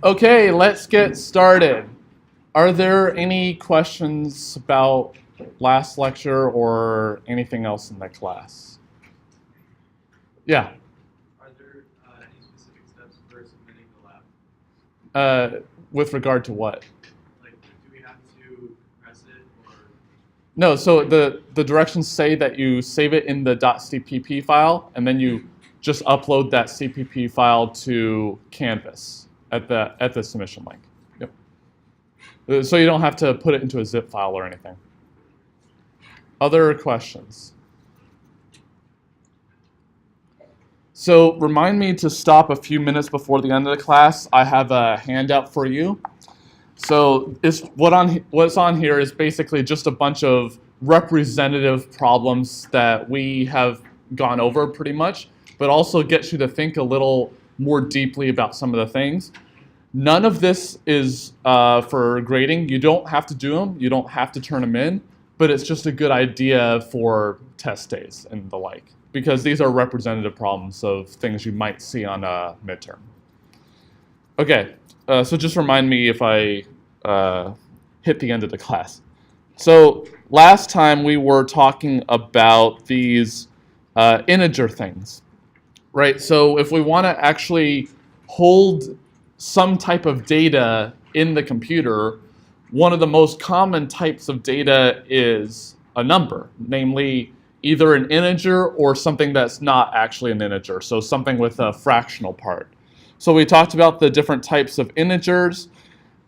Okay, let's get started. Are there any questions about last lecture or anything else in the class? Yeah. Are there any specific steps for submitting the lab? With regard to what? Like, do we have to compress it or? No, so the directions say that you save it in the .cpp file, and then you just upload that CPP file to Canvas at the submission link. Yep. So you don't have to put it into a zip file or anything. Other questions? So remind me to stop a few minutes before the end of the class. I have a handout for you. So what's on here is basically just a bunch of representative problems that we have gone over pretty much, but also gets you to think a little more deeply about some of the things. None of this is for grading. You don't have to do them. You don't have to turn them in, but it's just a good idea for test days and the like, because these are representative problems of things you might see on a midterm. Okay. So just remind me if I hit the end of the class. So last time we were talking about these integer things, right? So if we want to actually hold some type of data in the computer, one of the most common types of data is a number, namely either an integer or something that's not actually an integer, so something with a fractional part. So we talked about the different types of integers.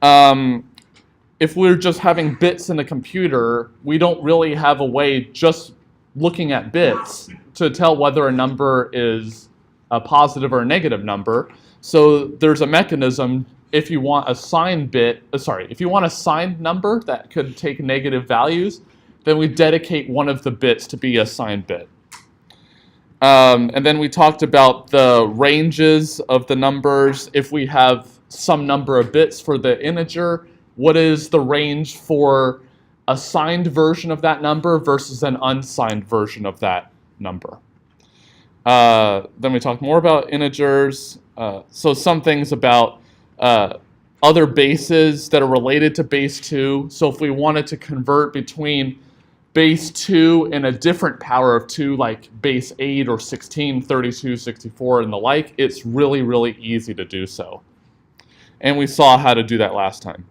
If we're just having bits in a computer, we don't really have a way just looking at bits to tell whether a number is a positive or a negative number. So there's a mechanism if you want a signed if you want a signed number that could take negative values, then we dedicate one of the bits to be a signed bit. And then we talked about the ranges of the numbers. If we have some number of bits for the integer, what is the range for a signed version of that number versus an unsigned version of that number? Then we talked more about integers. So some things about other bases that are related to base 2. So if we wanted to convert between base 2 and a different power of 2, like base 8 or 16, 32, 64, and the like, it's really, really easy to do so. And we saw how to do that last time.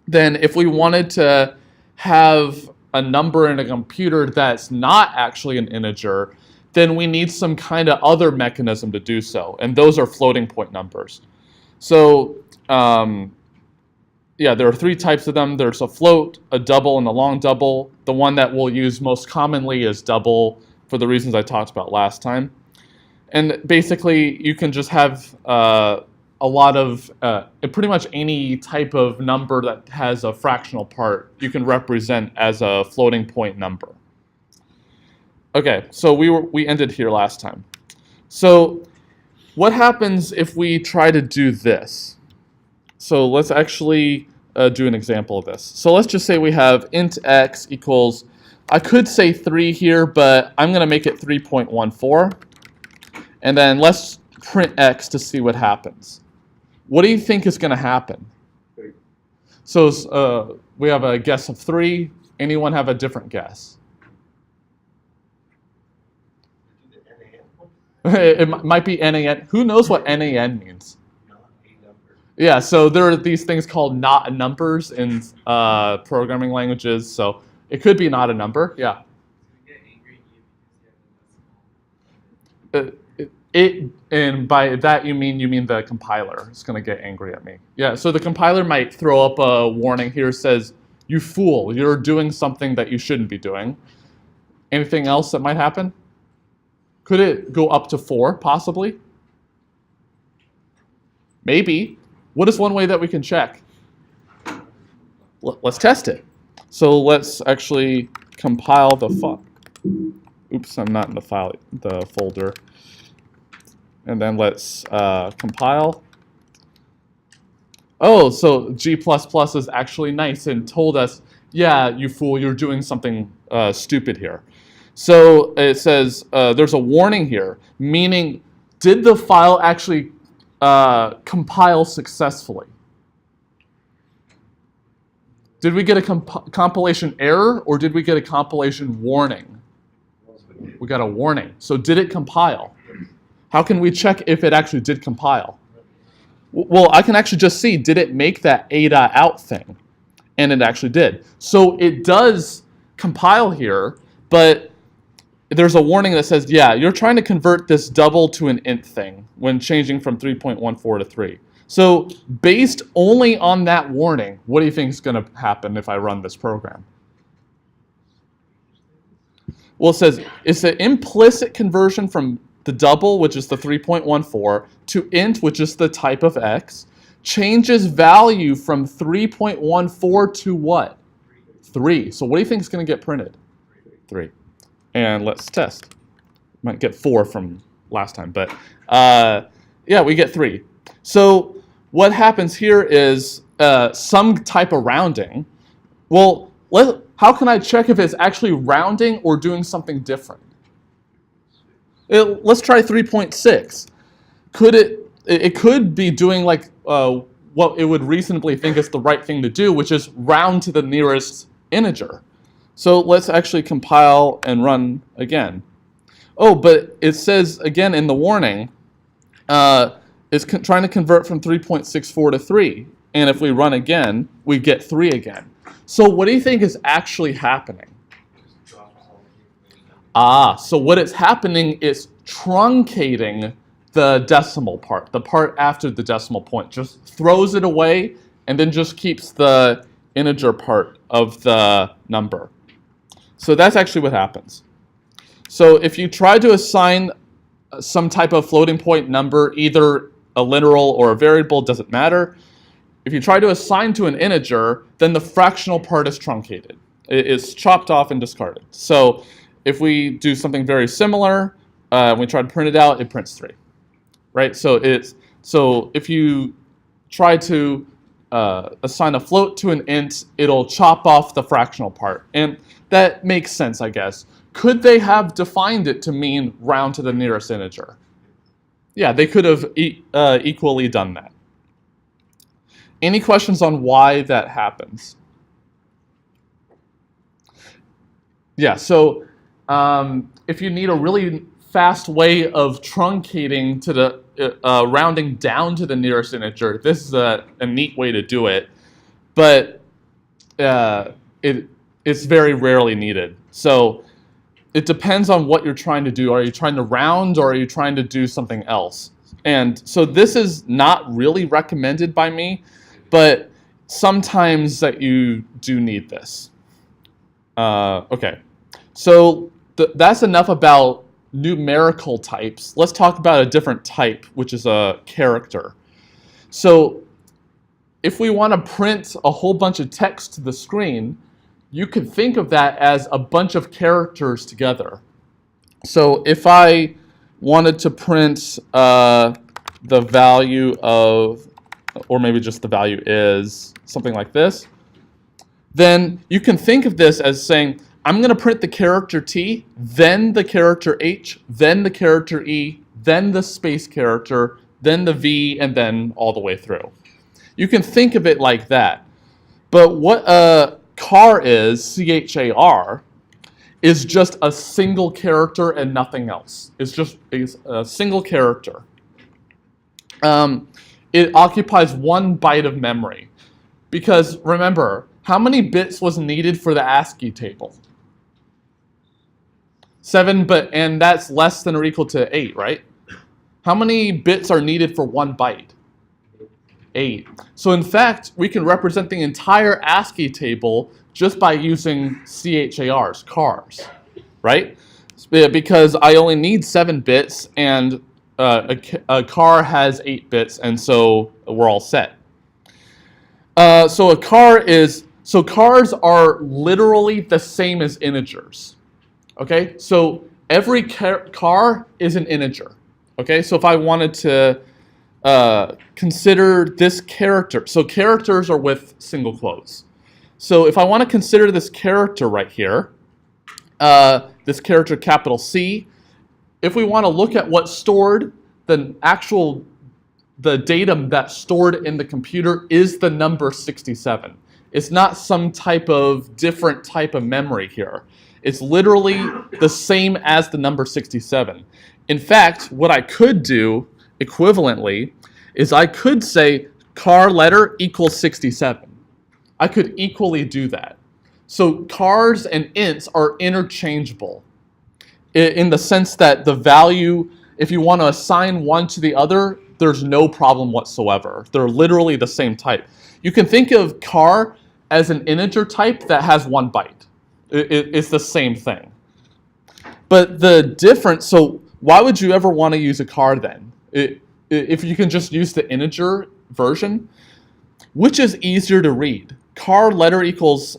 Then if we wanted to have a number in a computer that's not actually an integer, then we need some kind of other mechanism to do so. And those are floating point numbers. So yeah, there are 3 types of them. There's a float, a double, and a long double. The one that we'll use most commonly is double for the reasons I talked about last time. And basically, you can just have a lot of, pretty much any type of number that has a fractional part, you can represent as a floating point number. Okay, so we ended here last time. So what happens if we try to do this? So let's actually do an example of this. So let's just say we have int x equals, I could say 3 here, but I'm going to make it 3.14. And then let's print x to see what happens. What do you think is going to happen? So we have a guess of 3. Anyone have a different guess? It might be NaN. Who knows what NaN means? Yeah, so there are these things called not numbers in programming languages. So it could be not a number. Yeah. And by that you mean the compiler is going to get angry at me. Yeah. So the compiler might throw up a warning here, says, "You fool! You're doing something that you shouldn't be doing." Anything else that might happen? Could it go up to 4, possibly? Maybe. What is one way that we can check? Let's test it. So let's actually compile the file. Oops, I'm not in the folder. And then let's compile. Oh, so G++ is actually nice and told us, yeah, you fool, you're doing something stupid here. So it says there's a warning here, meaning did the file actually compile successfully? Did we get a compilation error or did we get a compilation warning? We got a warning. So did it compile? How can we check if it actually did compile? Well, I can actually just see, did it make that a.out thing? And it actually did. So it does compile here, but there's a warning that says, yeah, you're trying to convert this double to an int thing when changing from 3.14 to 3. So based only on that warning, what do you think is going to happen if I run this program? Well, it says it's an implicit conversion from the double, which is the 3.14, to int, which is the type of x, changes value from 3.14 to what? 3. So what do you think is going to get printed? 3. And let's test. Might get 4 from last time, but yeah, we get 3. So what happens here is some type of rounding. Well, how can I check if it's actually rounding or doing something different? Let's try 3.6. It could be doing like what it would reasonably think is the right thing to do, which is round to the nearest integer. So let's actually compile and run again. Oh, but it says again in the warning, it's trying to convert from 3.64 to 3. And if we run again, we get 3 again. So what do you think is actually happening? So what is happening is truncating the decimal part, the part after the decimal point. Just throws it away and then just keeps the integer part of the number. So that's actually what happens. So if you try to assign some type of floating point number, either a literal or a variable, doesn't matter. If you try to assign to an integer, then the fractional part is truncated. It is chopped off and discarded. So if we do something very similar, we try to print it out, it prints 3. Right? So if you try to assign a float to an int, it'll chop off the fractional part. And that makes sense, I guess. Could they have defined it to mean round to the nearest integer? Yeah, they could have equally done that. Any questions on why that happens? Yeah, so if you need a really fast way of truncating to the rounding down to the nearest integer, this is a neat way to do it, but it's very rarely needed. So it depends on what you're trying to do. Are you trying to round or are you trying to do something else? And so this is not really recommended by me, but sometimes that you do need this. Okay, so that's enough about numerical types. Let's talk about a different type, which is a character. So if we want to print a whole bunch of text to the screen, you could think of that as a bunch of characters together. So if I wanted to print the value of, or maybe just the value is, something like this, then you can think of this as saying, I'm going to print the character T, then the character H, then the character E, then the space character, then the V, and then all the way through. You can think of it like that. But what a char is, C-H-A-R, is just a single character and nothing else. It's just a single character. It occupies 1 byte of memory. Because remember, how many bits was needed for the ASCII table? 7, and that's less than or equal to 8, right? How many bits are needed for 1 byte? 8. So in fact, we can represent the entire ASCII table just by using chars, right? Because I only need 7 bits and a char has 8 bits, and so we're all set. So chars are literally the same as integers. Okay, so every char is an integer. Okay, so if I wanted to consider this character, so characters are with single quotes. So if I want to consider this character right here, this character capital C, if we want to look at what's stored, the actual the data that's stored in the computer is the number 67. It's not some type of different type of memory here. It's literally the same as the number 67. In fact, what I could do equivalently is I could say char letter equals 67. I could equally do that. So chars and ints are interchangeable in the sense that the value, if you want to assign one to the other, there's no problem whatsoever. They're literally the same type. You can think of char as an integer type that has 1 byte. It's the same thing. But the difference, so why would you ever want to use a char then? If you can just use the integer version, which is easier to read? Char letter equals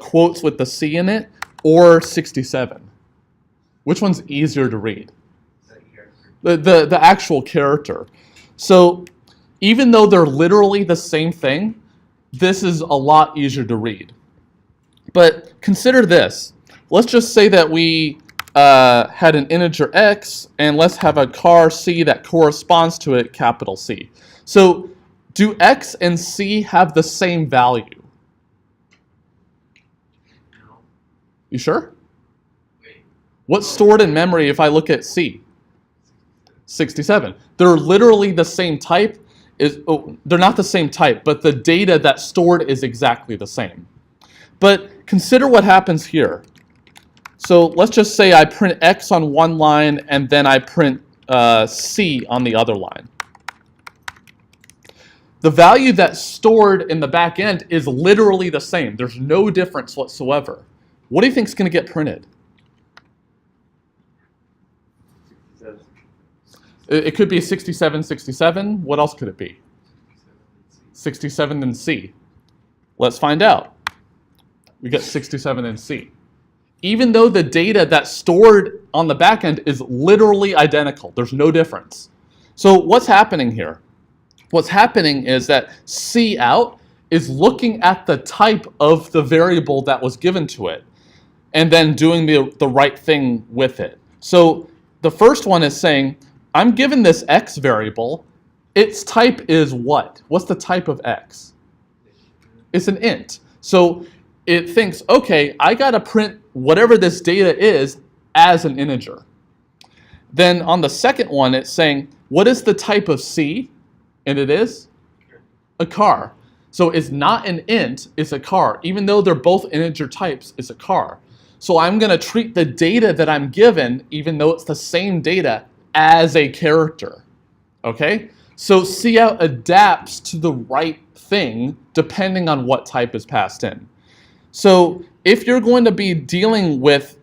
quotes with the C in it, or 67? Which one's easier to read? The actual character. So even though they're literally the same thing, this is a lot easier to read. But consider this. Let's just say that we had an integer x, and let's have a char c that corresponds to it, capital C. So do x and c have the same value? No. You sure? Wait. What's stored in memory if I look at C? 67. They're literally the same type. They're not the same type, but the data that's stored is exactly the same. But consider what happens here. So let's just say I print x on one line and then I print c on the other line. The value that's stored in the back end is literally the same. There's no difference whatsoever. What do you think is going to get printed? It could be 67, 67. What else could it be? 67 and C. Let's find out. We get 67 and C. Even though the data that's stored on the back end is literally identical, there's no difference. So what's happening here? What's happening is that C out is looking at the type of the variable that was given to it and then doing the right thing with it. So the first one is saying, I'm given this x variable. Its type is what? What's the type of x? It's an int. So it thinks, okay, I got to print whatever this data is as an integer. Then on the second one, it's saying, what is the type of C? And it is a char. So it's not an int, it's a char. Even though they're both integer types, it's a char. So I'm going to treat the data that I'm given, even though it's the same data, as a character. Okay? So cout adapts to the right thing depending on what type is passed in. So if you're going to be dealing with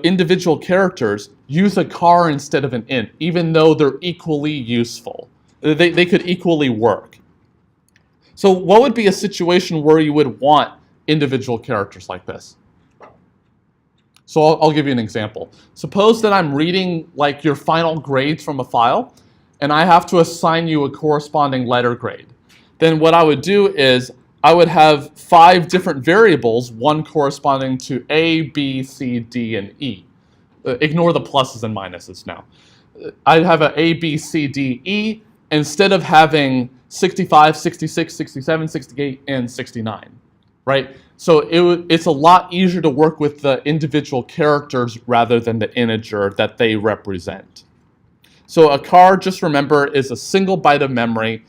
individual characters, use a char instead of an int, even though they're equally useful. They could equally work. So what would be a situation where you would want individual characters like this? So I'll give you an example. Suppose that I'm reading like your final grades from a file, and I have to assign you a corresponding letter grade. Then what I would do is I would have 5 different variables, one corresponding to A, B, C, D, and E. Ignore the pluses and minuses now. I'd have an A, B, C, D, E instead of having 65, 66, 67, 68, and 69, right? So it's a lot easier to work with the individual characters rather than the integer that they represent. So a char, just remember, is a single byte of memory,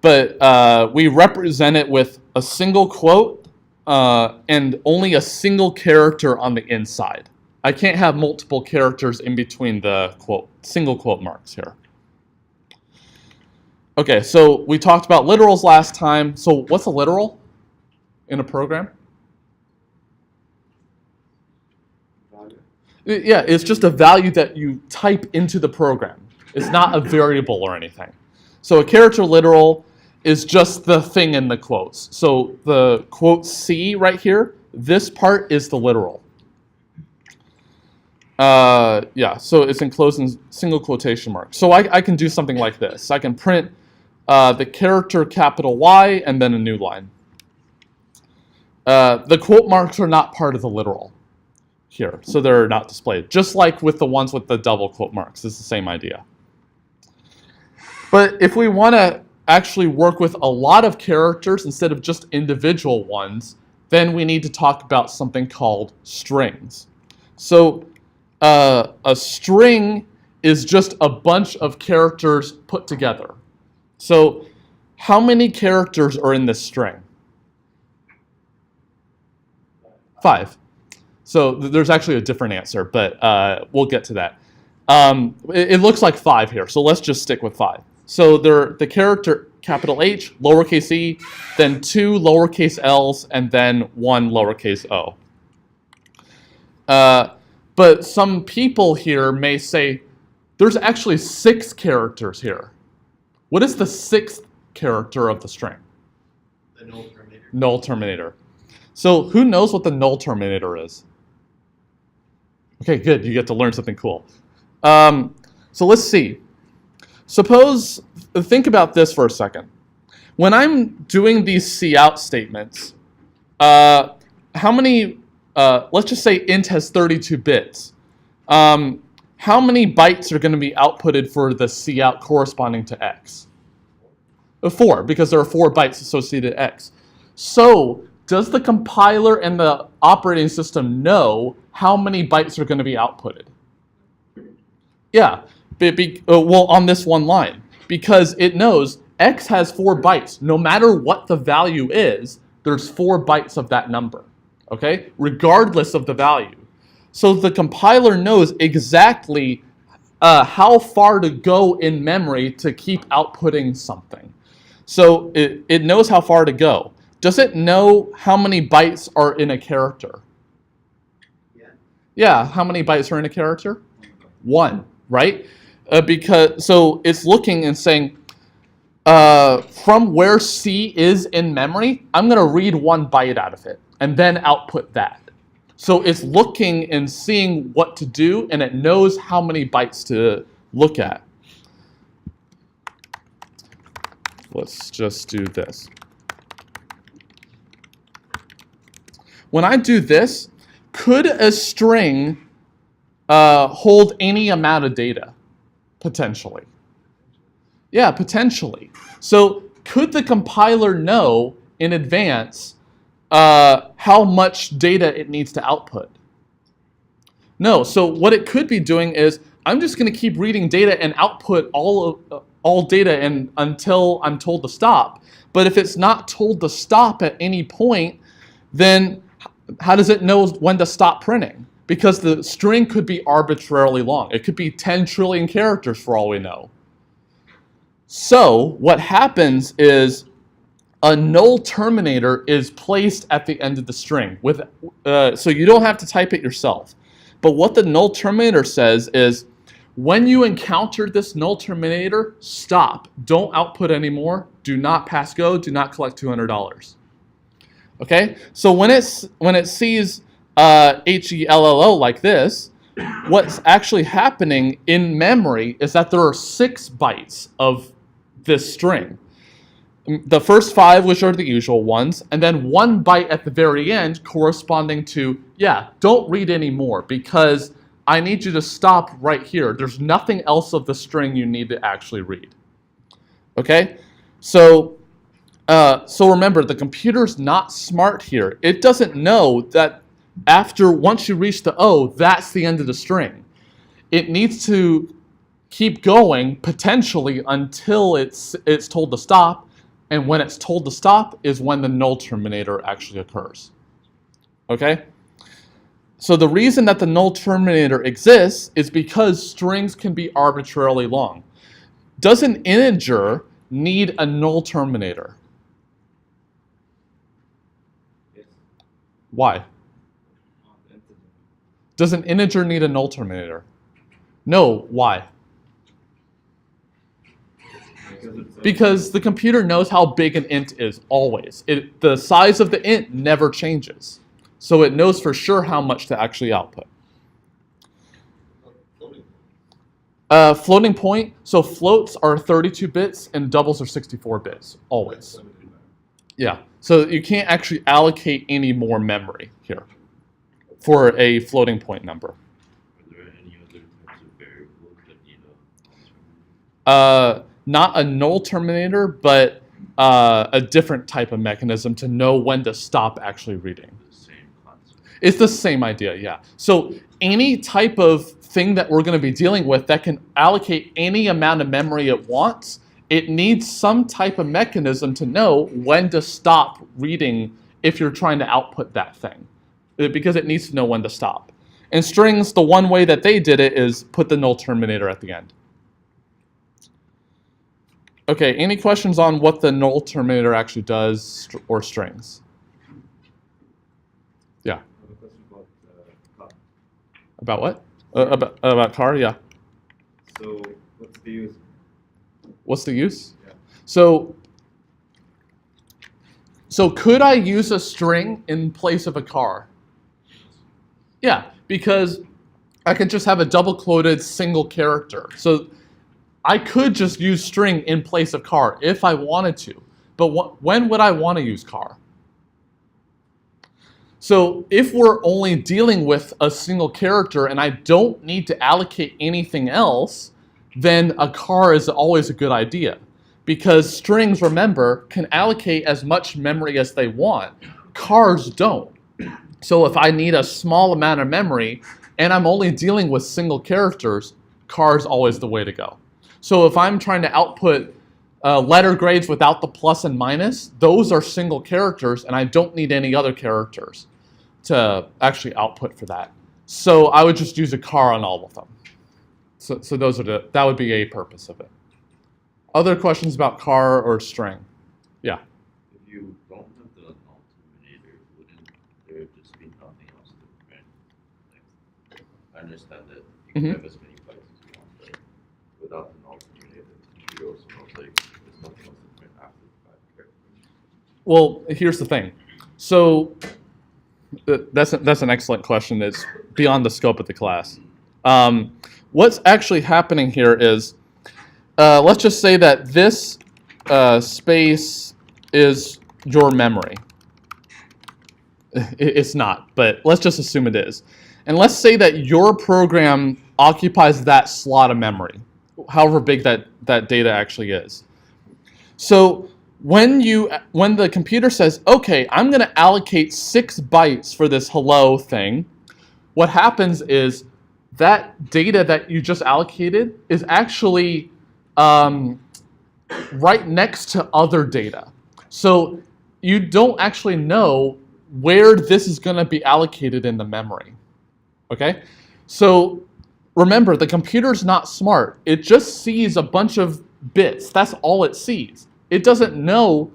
but we represent it with a single quote and only a single character on the inside. I can't have multiple characters in between the single quote marks here. Okay, so we talked about literals last time. So what's a literal in a program? Value. Yeah, it's just a value that you type into the program. It's not a variable or anything. So a character literal is just the thing in the quotes. So the quote C right here, this part is the literal. Yeah, so it's enclosed in single quotation marks. So I can do something like this. I can print the character capital Y and then a new line. The quote marks are not part of the literal here, so they're not displayed. Just like with the ones with the double quote marks, it's the same idea. But if we want to actually work with a lot of characters instead of just individual ones, then we need to talk about something called strings. So a string is just a bunch of characters put together. So how many characters are in this string? 5. So there's actually a different answer, but we'll get to that. It looks like 5 here, so let's just stick with 5. So the character capital H, lowercase e, then 2 lowercase l's, and then 1 lowercase o. But some people here may say, there's actually 6 characters here. What is the 6th character of the string? The null terminator. Null terminator. So who knows what the null terminator is? Okay, good. You get to learn something cool. So let's see. Suppose, think about this for a second. When I'm doing these cout statements, how many, let's just say int has 32 bits. How many bytes are going to be outputted for the cout corresponding to x? 4, because there are 4 bytes associated to x. So, does the compiler and the operating system know how many bytes are going to be outputted? Yeah, well, on this one line, because it knows x has 4 bytes. No matter what the value is, there's 4 bytes of that number, okay? Regardless of the value. So the compiler knows exactly how far to go in memory to keep outputting something. So it knows how far to go. Does it know how many bytes are in a character? Yeah, how many bytes are in a character? 1, right? So it's looking and saying, from where C is in memory, I'm going to read 1 byte out of it and then output that. So it's looking and seeing what to do, and it knows how many bytes to look at. Let's just do this. When I do this, could a string hold any amount of data? Potentially. Yeah, potentially. So could the compiler know in advance how much data it needs to output? No. So what it could be doing is, I'm just going to keep reading data and output all data until I'm told to stop. But if it's not told to stop at any point, then how does it know when to stop printing? Because the string could be arbitrarily long. It could be 10 trillion characters for all we know. So what happens is a null terminator is placed at the end of the string. So you don't have to type it yourself. But what the null terminator says is, when you encounter this null terminator, stop. Don't output anymore. Do not pass go. Do not collect $200. Okay? So when it sees HELLO like this, what's actually happening in memory is that there are 6 bytes of this string. The first 5, which are the usual ones, and then 1 byte at the very end corresponding to, yeah, don't read anymore because I need you to stop right here. There's nothing else of the string you need to actually read. Okay? So remember, the computer's not smart here. It doesn't know that once you reach the O, that's the end of the string. It needs to keep going, potentially, until it's told to stop. And when it's told to stop is when the null terminator actually occurs. Okay? So the reason that the null terminator exists is because strings can be arbitrarily long. Does an integer need a null terminator? Yes. Why? Does an integer need a null terminator? No. Why? Because the computer knows how big an int is always. The size of the int never changes. So it knows for sure how much to actually output. Floating point, so floats are 32 bits and doubles are 64 bits, always. Yeah, so you can't actually allocate any more memory here for a floating point number. Are there any other types of variables that need a not a null terminator, but a different type of mechanism to know when to stop actually reading. The same concept. It's the same idea, yeah. So any type of thing that we're going to be dealing with that can allocate any amount of memory it wants, it needs some type of mechanism to know when to stop reading if you're trying to output that thing, because it needs to know when to stop. In strings, the one way that they did it is put the null terminator at the end. Okay, any questions on what the null terminator actually does or strings? Yeah. I have a question about car. About what? About car, yeah. So what's the use? What's the use? Yeah. So could I use a string in place of a car? Yeah, because I could just have a double-quoted single character. So I could just use string in place of car if I wanted to. But when would I want to use car? So if we're only dealing with a single character and I don't need to allocate anything else, then a car is always a good idea. Because strings, remember, can allocate as much memory as they want. Cars don't. So if I need a small amount of memory and I'm only dealing with single characters, car is always the way to go. So if I'm trying to output letter grades without the plus and minus, those are single characters and I don't need any other characters to actually output for that. So I would just use a car on all of them. So those are that would be a purpose of it. Other questions about car or string? Yeah. If you don't have the null terminator, wouldn't there just be nothing else to print? Like, I understand that you can have as many bytes as you want, but without the null terminator, the computer also knows like there's nothing else to print after the 5 characters. Well, here's the thing. So that's an excellent question. It's beyond the scope of the class. What's actually happening here is, let's just say that this space is your memory. It's not, but let's just assume it is. And let's say that your program occupies that slot of memory, however big that data actually is. So when the computer says, okay, I'm going to allocate 6 bytes for this hello thing, what happens is that data that you just allocated is actually right next to other data. So you don't actually know where this is going to be allocated in the memory. Okay? So remember, the computer's not smart. It just sees a bunch of bits. That's all it sees. It doesn't know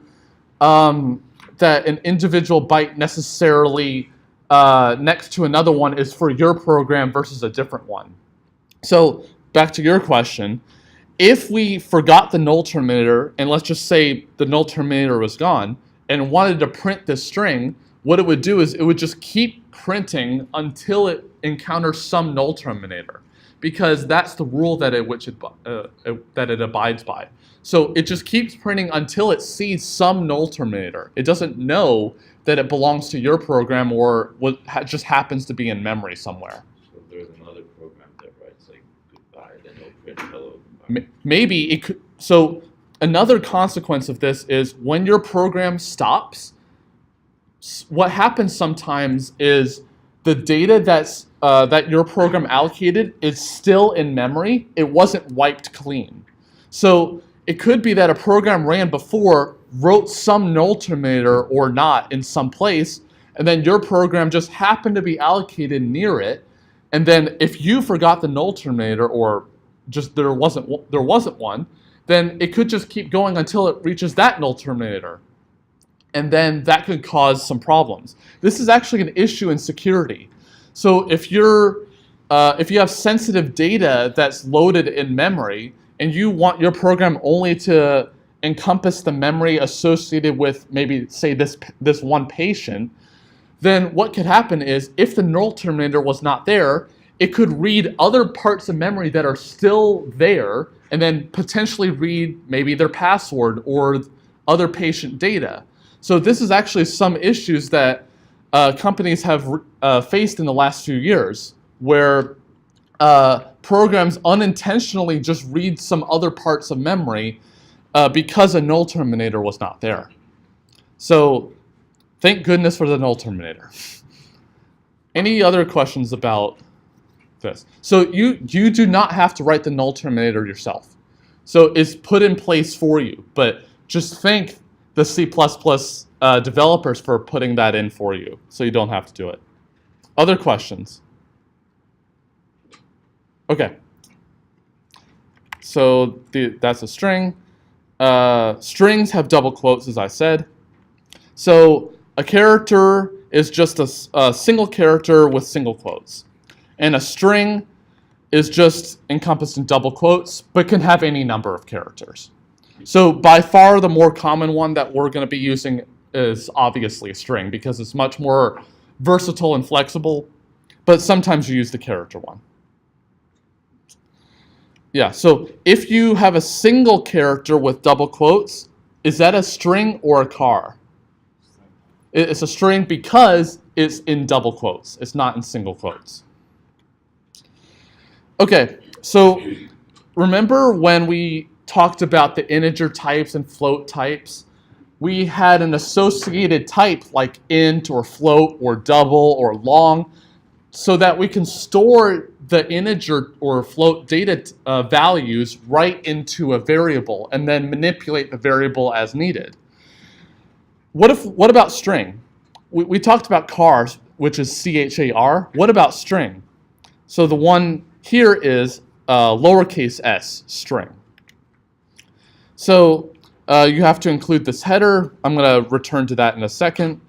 that an individual byte necessarily next to another one is for your program versus a different one. So back to your question, if we forgot the null terminator, and let's just say the null terminator was gone, and wanted to print this string, what it would do is it would just keep printing until it encounters some null terminator, because that's the rule that it abides by. So it just keeps printing until it sees some null terminator. It doesn't know that it belongs to your program or just happens to be in memory somewhere. So there's another program that writes like goodbye, then it'll print hello. Goodbye. Maybe it could. So another consequence of this is when your program stops, what happens sometimes is the data that your program allocated is still in memory. It wasn't wiped clean. So it could be that a program ran before, wrote some null terminator or not in some place, and then your program just happened to be allocated near it. And then if you forgot the null terminator or just there wasn't one, then it could just keep going until it reaches that null terminator. And then that could cause some problems. This is actually an issue in security. So if you have sensitive data that's loaded in memory, and you want your program only to encompass the memory associated with maybe, say, this one patient, then what could happen is if the null terminator was not there, it could read other parts of memory that are still there and then potentially read maybe their password or other patient data. So this is actually some issues that companies have faced in the last few years, where programs unintentionally just read some other parts of memory because a null terminator was not there. So thank goodness for the null terminator. Any other questions about this? So you do not have to write the null terminator yourself. So it's put in place for you, but just thank the C++ developers for putting that in for you, so you don't have to do it. Other questions? Okay. So that's a string. Strings have double quotes, as I said. So a character is just a single character with single quotes. And a string is just encompassed in double quotes, but can have any number of characters. So by far the more common one that we're going to be using is obviously a string, because it's much more versatile and flexible, but sometimes you use the character one. Yeah, so if you have a single character with double quotes, is that a string or a char? It's a string because it's in double quotes. It's not in single quotes. Okay, so remember when we talked about the integer types and float types? We had an associated type like int or float or double or long, so that we can store the integer or float data values right into a variable and then manipulate the variable as needed. What about string? We talked about chars, which is char. What about string? So the one here is lowercase s, string. So you have to include this header. I'm going to return to that in a second.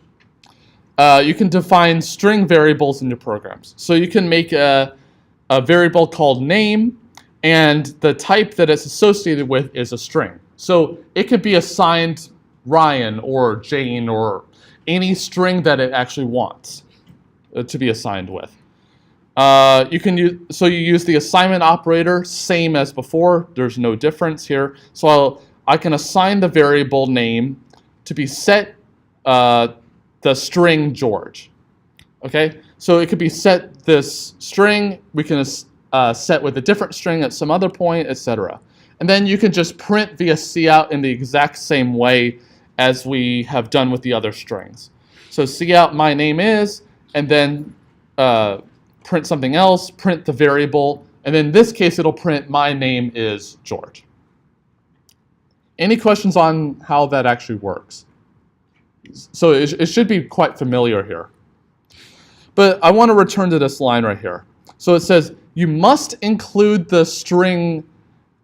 You can define string variables in your programs. So you can make a variable called name, and the type that it's associated with is a string. So it could be assigned Ryan or Jane or any string that it actually wants to be assigned with. You use the assignment operator, same as before. There's no difference here. So I can assign the variable name to be set the string George. Okay, so it could be set this string. We can set with a different string at some other point, etc. And then you can just print via cout in the exact same way as we have done with the other strings. So cout my name is, and then print something else, print the variable, and then in this case it'll print my name is George. Any questions on how that actually works? So it should be quite familiar here. But I want to return to this line right here. So it says, you must include the string,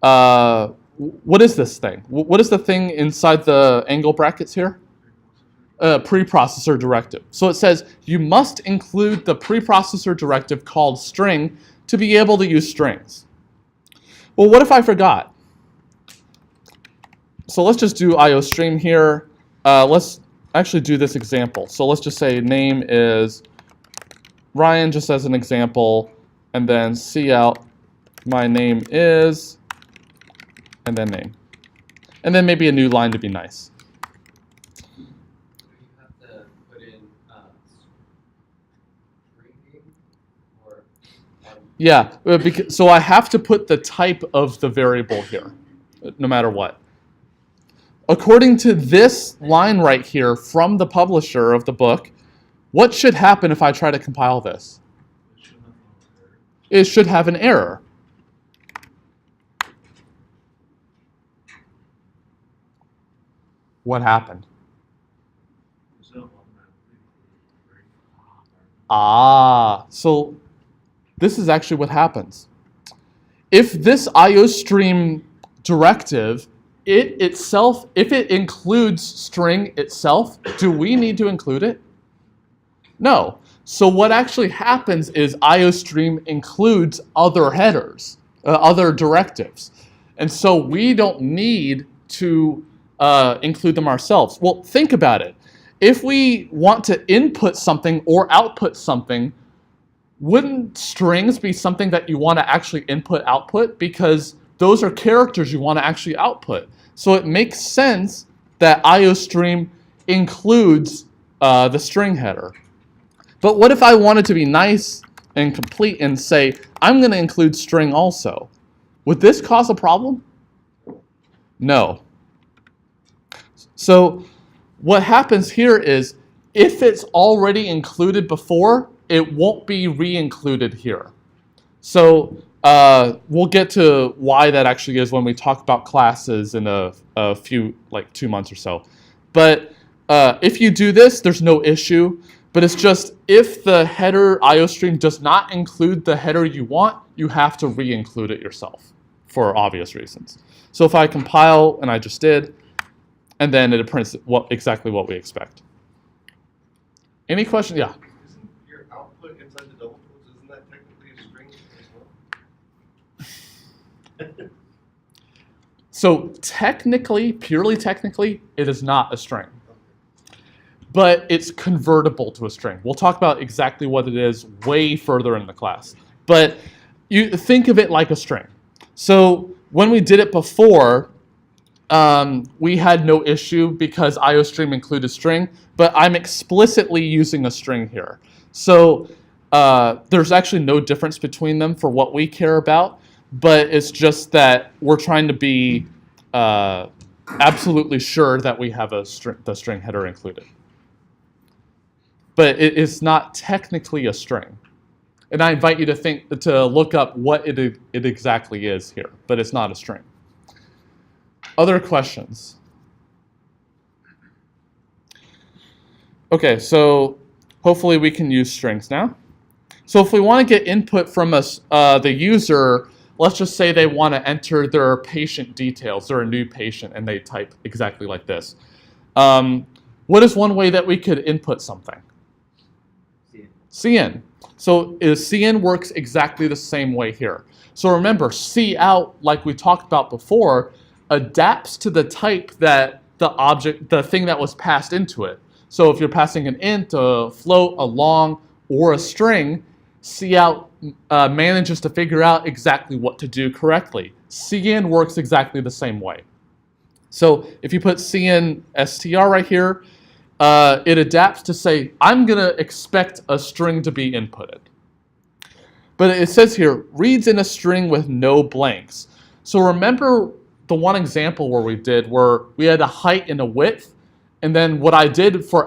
what is this thing? What is the thing inside the angle brackets here? Preprocessor directive. So it says, you must include the preprocessor directive called string to be able to use strings. Well, what if I forgot? So let's just do iostream here. Let's actually do this example. So let's just say name is Ryan, just as an example, and then cout my name is, and then name. And then maybe a new line to be nice. You have to put in string or yeah, so I have to put the type of the variable here, no matter what. According to this line right here from the publisher of the book, what should happen if I try to compile this? It should have an error. What happened? So this is actually what happens. If this iostream directive if it includes string itself, do we need to include it? No. So what actually happens is iostream includes other headers, other directives. And so we don't need to include them ourselves. Well, think about it. If we want to input something or output something, wouldn't strings be something that you want to actually input-output? Because those are characters you want to actually output. So it makes sense that iostream includes the string header. But what if I wanted to be nice and complete and say, I'm going to include string also. Would this cause a problem? No. So what happens here is if it's already included before, it won't be re-included here. So we'll get to why that actually is when we talk about classes in a few, like 2 months or so. But if you do this, there's no issue. But it's just if the header IOStream does not include the header you want, you have to re-include it yourself for obvious reasons. So if I compile, and I just did, and then it prints exactly what we expect. Any questions? Yeah. Isn't your output inside the double quotes, isn't that technically a string as well? So technically, purely technically, it is not a string. But it's convertible to a string. We'll talk about exactly what it is way further in the class. But you think of it like a string. So when we did it before, we had no issue because IOStream included string, but I'm explicitly using a string here. So there's actually no difference between them for what we care about, but it's just that we're trying to be absolutely sure that we have the string header included. But it is not technically a string. And I invite you to look up what it exactly is here, but it's not a string. Other questions? Okay, so hopefully we can use strings now. So if we want to get input from the user, let's just say they want to enter their patient details. They're a new patient and they type exactly like this. What is one way that we could input something? CN. So CN works exactly the same way here. So remember, cout, like we talked about before, adapts to the type that the thing that was passed into it. So if you're passing an int, a float, a long, or a string, cout manages to figure out exactly what to do correctly. CN works exactly the same way. So if you put CN str right here, it adapts to say, I'm going to expect a string to be inputted. But it says here, reads in a string with no blanks. So remember the one example where we had a height and a width, and then what I did for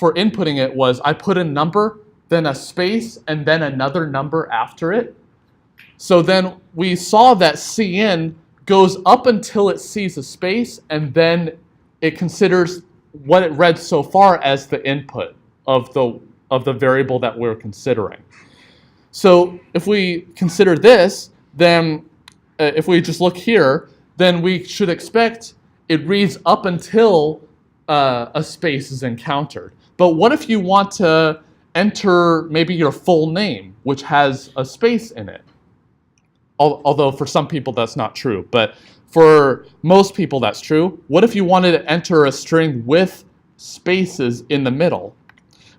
inputting it was I put a number, then a space, and then another number after it. So then we saw that CN goes up until it sees a space, and then it considers what it read so far as the input of the variable that we're considering. So if we consider this, then if we just look here, then we should expect it reads up until a space is encountered. But what if you want to enter maybe your full name, which has a space in it? Although for some people that's not true, but for most people that's true. What if you wanted to enter a string with spaces in the middle?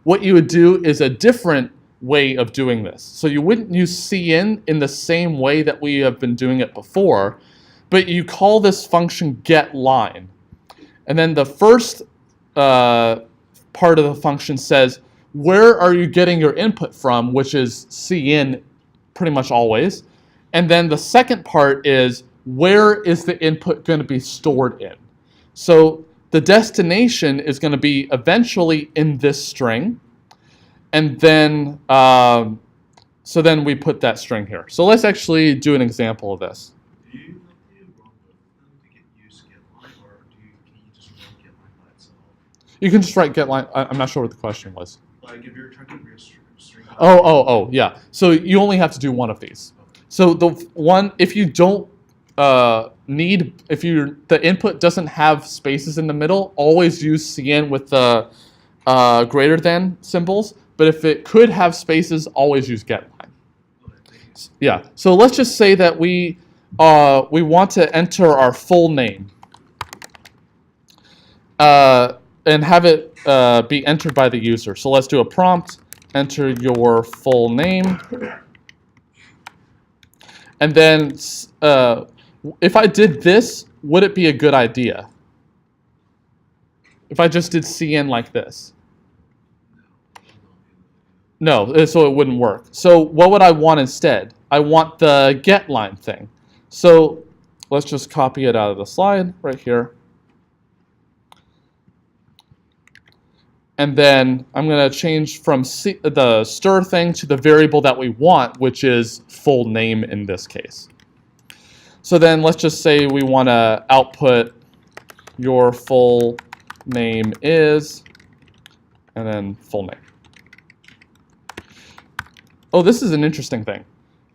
What you would do is a different way of doing this. So you wouldn't use CN in the same way that we have been doing it before, but you call this function getLine. And then the first part of the function says, where are you getting your input from, which is CN pretty much always. And then the second part is, where is the input going to be stored in? So the destination is going to be eventually in this string. And then, so then we put that string here. So let's actually do an example of this. Do you have to run both of them to use getLine, or can you just run getLine by itself? You can just write getLine. I'm not sure what the question was. Like if you're trying to create a string. Yeah. So you only have to do one of these. So the one, if you don't the input doesn't have spaces in the middle, always use CN with the greater than symbols. But if it could have spaces, always use getLine. Yeah. So let's just say that we want to enter our full name and have it be entered by the user. So let's do a prompt, enter your full name. And then if I did this, would it be a good idea? If I just did CN like this? No, so it wouldn't work. So what would I want instead? I want the get line thing. So let's just copy it out of the slide right here. And then I'm going to change from the stir thing to the variable that we want, which is full name in this case. So then let's just say we want to output your full name is, and then full name. Oh, this is an interesting thing.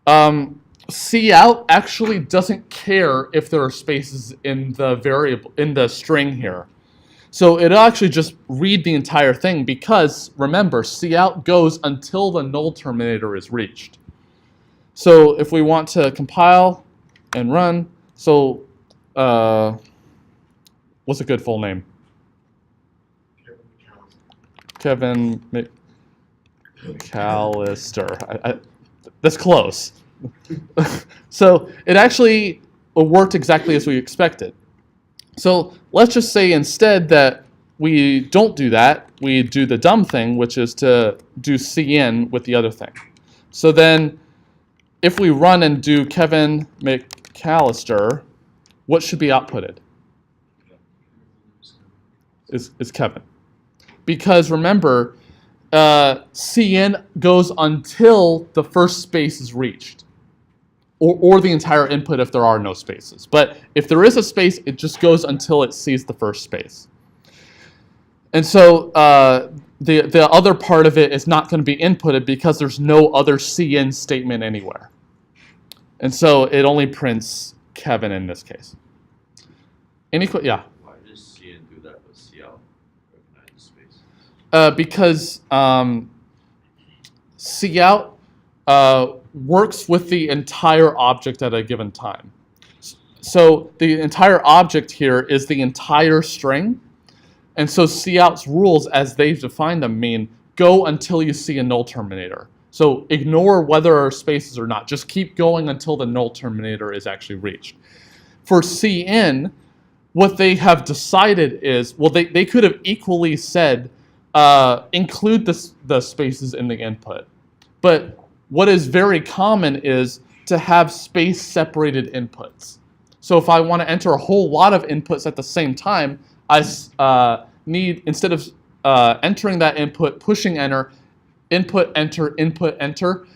Cout actually doesn't care if there are spaces in the variable in the string here. So it'll actually just read the entire thing because remember, cout goes until the null terminator is reached. So if we want to compile and run, so what's a good full name? Kevin McAllister. That's close. So it actually worked exactly as we expected. So let's just say instead that we don't do that. We do the dumb thing, which is to do cin with the other thing. So then if we run and do Kevin McAllister, what should be outputted? Is Kevin. Because remember, cin goes until the first space is reached, or the entire input if there are no spaces. But if there is a space, it just goes until it sees the first space. And so the other part of it is not going to be inputted because there's no other cin statement anywhere. And so it only prints Kevin in this case. Yeah? Why does cin do that with cout? Recognize the space? Because cout works with the entire object at a given time. So the entire object here is the entire string. And so cout's rules, as they've defined them, mean go until you see a null terminator. So ignore whether there are spaces or not. Just keep going until the null terminator is actually reached. For cin, what they have decided is, well, they could have equally said, include the spaces in the input. But what is very common is to have space-separated inputs. So if I want to enter a whole lot of inputs at the same time, I need, instead of entering that input, pushing enter, input, enter,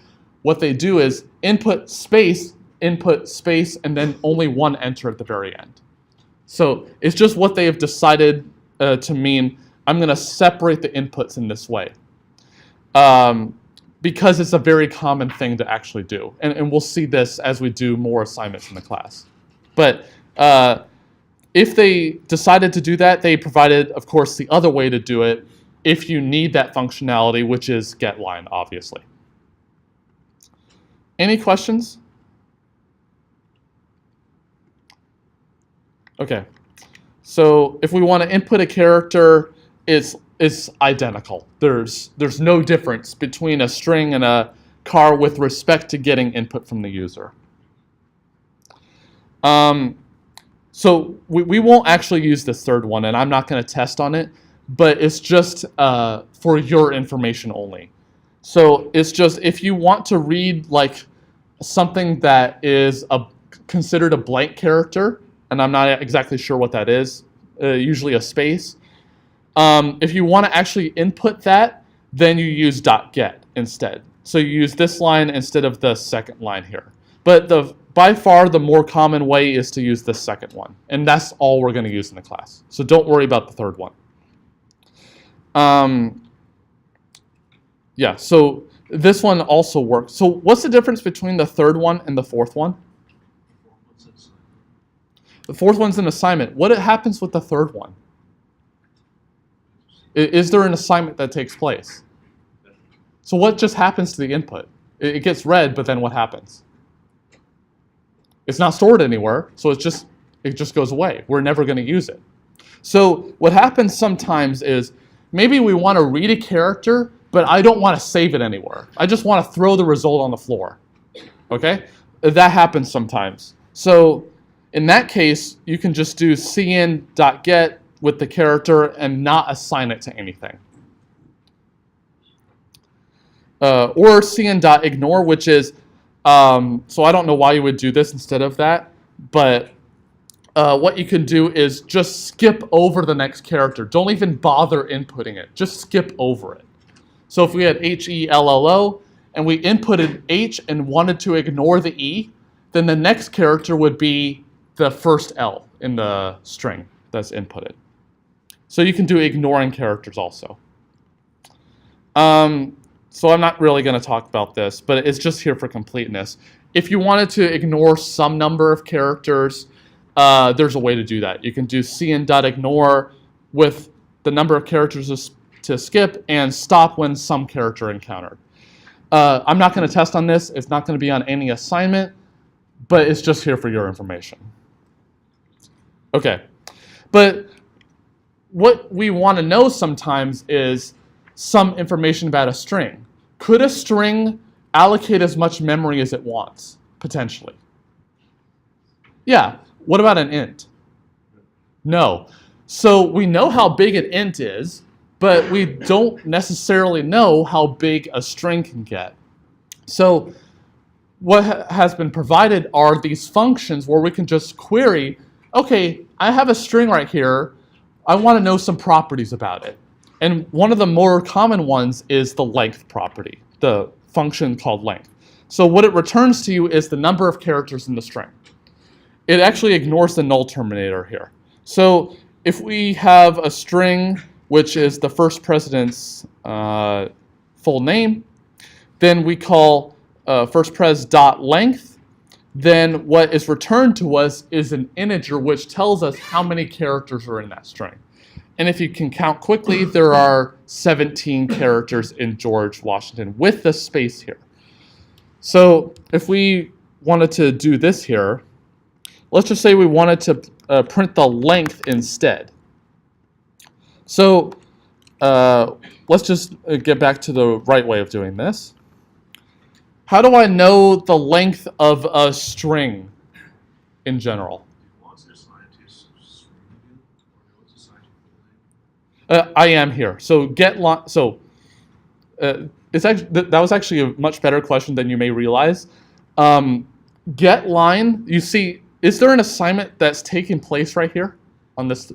what they do is input, space, and then only one enter at the very end. So it's just what they have decided to mean, I'm going to separate the inputs in this way. Because it's a very common thing to actually do. And we'll see this as we do more assignments in the class. But if they decided to do that, they provided, of course, the other way to do it if you need that functionality, which is getLine, obviously. Any questions? Okay. So if we want to input a character, it's identical. There's no difference between a string and a char with respect to getting input from the user. So we won't actually use this third one, and I'm not going to test on it, but it's just for your information only. So it's just if you want to read like something that is considered a blank character, and I'm not exactly sure what that is, usually a space. If you want to actually input that, then you use .get instead. So you use this line instead of the second line here. But by far the more common way is to use this second one. And that's all we're going to use in the class. So don't worry about the third one. Yeah, so this one also works. So what's the difference between the third one and the fourth one? The fourth one's an assignment. What happens with the third one? Is there an assignment that takes place? So what just happens to the input? It gets read, but then what happens? It's not stored anywhere, so it just goes away. We're never going to use it. So what happens sometimes is maybe we want to read a character, but I don't want to save it anywhere. I just want to throw the result on the floor. Okay? That happens sometimes. So in that case, you can just do cin.get with the character and not assign it to anything. or cn.ignore, which is, so I don't know why you would do this instead of that, but what you can do is just skip over the next character. Don't even bother inputting it. Just skip over it. So if we had HELLO and we inputted H and wanted to ignore the E, then the next character would be the first L in the string that's inputted. So you can do ignoring characters also. So I'm not really going to talk about this, but it's just here for completeness. If you wanted to ignore some number of characters, there's a way to do that. You can do cn.ignore with the number of characters to skip and stop when some character encountered. I'm not going to test on this. It's not going to be on any assignment, but it's just here for your information. Okay, but what we want to know sometimes is some information about a string. Could a string allocate as much memory as it wants, potentially? Yeah. What about an int? No. So we know how big an int is, but we don't necessarily know how big a string can get. So what has been provided are these functions where we can just query, okay, I have a string right here. I want to know some properties about it. And one of the more common ones is the length property, the function called length. So what it returns to you is the number of characters in the string. It actually ignores the null terminator here. So if we have a string which is the first president's full name, then we call firstpres.length. Then what is returned to us is an integer which tells us how many characters are in that string. And if you can count quickly, there are 17 characters in George Washington with the space here. So if we wanted to do this here, let's just say we wanted to print the length instead. So let's just get back to the right way of doing this. How do I know the length of a string in general? I am here. So get line. So it's actually that was actually a much better question than you may realize. Get line. You see, is there an assignment that's taking place right here on this?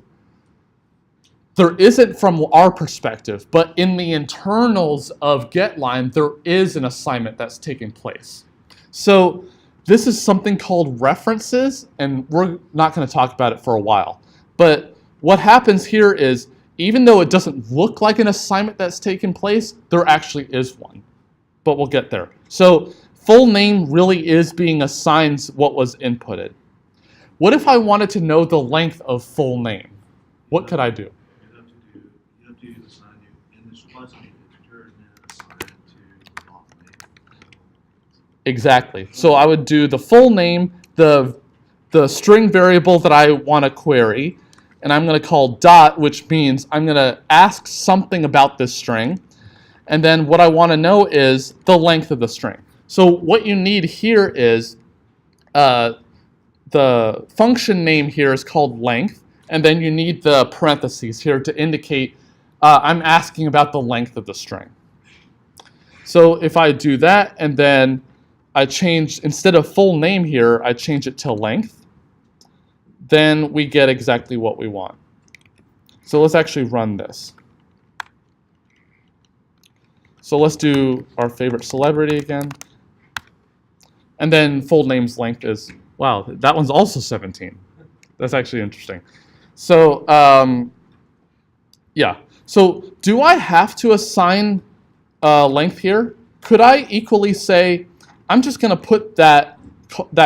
There isn't from our perspective, but in the internals of getLine, there is an assignment that's taking place. So this is something called references, and we're not going to talk about it for a while. But what happens here is, even though it doesn't look like an assignment that's taking place, there actually is one. But we'll get there. So full name really is being assigned what was inputted. What if I wanted to know the length of full name? What could I do? You have to assign you initialize an integer and then assign it to the block name. Exactly. So I would do the full name, the string variable that I want to query, and I'm going to call dot, which means I'm going to ask something about this string. And then what I want to know is the length of the string. So what you need here is the function name here is called length, and then you need the parentheses here to indicate I'm asking about the length of the string. So if I do that, and then I change, instead of full name here, I change it to length, then we get exactly what we want. So let's actually run this. So let's do our favorite celebrity again. And then full name's length is, wow, that one's also 17. That's actually interesting. So, yeah. So do I have to assign length here? Could I equally say, I'm just going to put that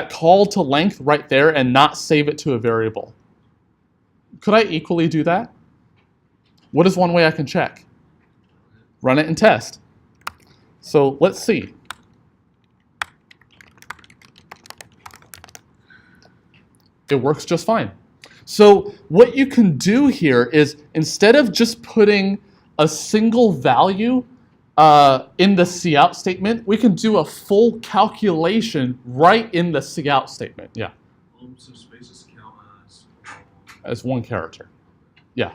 call to length right there and not save it to a variable? Could I equally do that? What is one way I can check? Run it and test. So let's see. It works just fine. So what you can do here is, instead of just putting a single value in the cout statement, we can do a full calculation right in the cout statement. Yeah. So spaces count as one character. Yeah.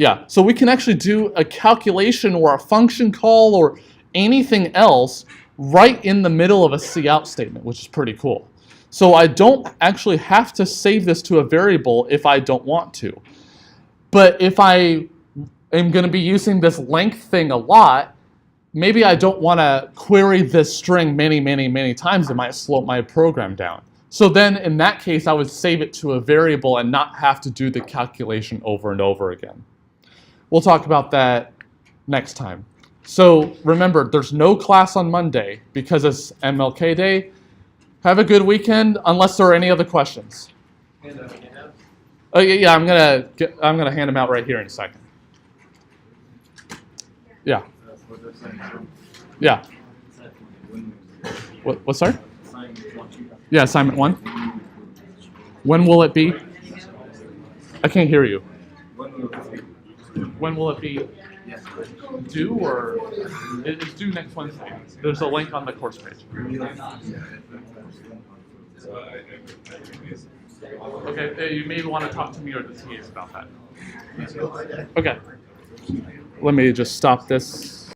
Yeah, so we can actually do a calculation or a function call or anything else right in the middle of a cout statement, which is pretty cool. So I don't actually have to save this to a variable if I don't want to. But if I am going to be using this length thing a lot, maybe I don't want to query this string many times. It might slow my program down. So then in that case, I would save it to a variable and not have to do the calculation over and over again. We'll talk about that next time. So remember, there's no class on Monday because it's MLK Day. Have a good weekend, unless there are any other questions. Oh yeah, I'm gonna hand them out right here in a second. Yeah. Yeah. What, sorry? Yeah, assignment 1. When will it be? I can't hear you. When will it be due, or it's due next Wednesday? There's a link on the course page. Okay, you may want to talk to me or the TAs about that. Okay. Let me just stop this.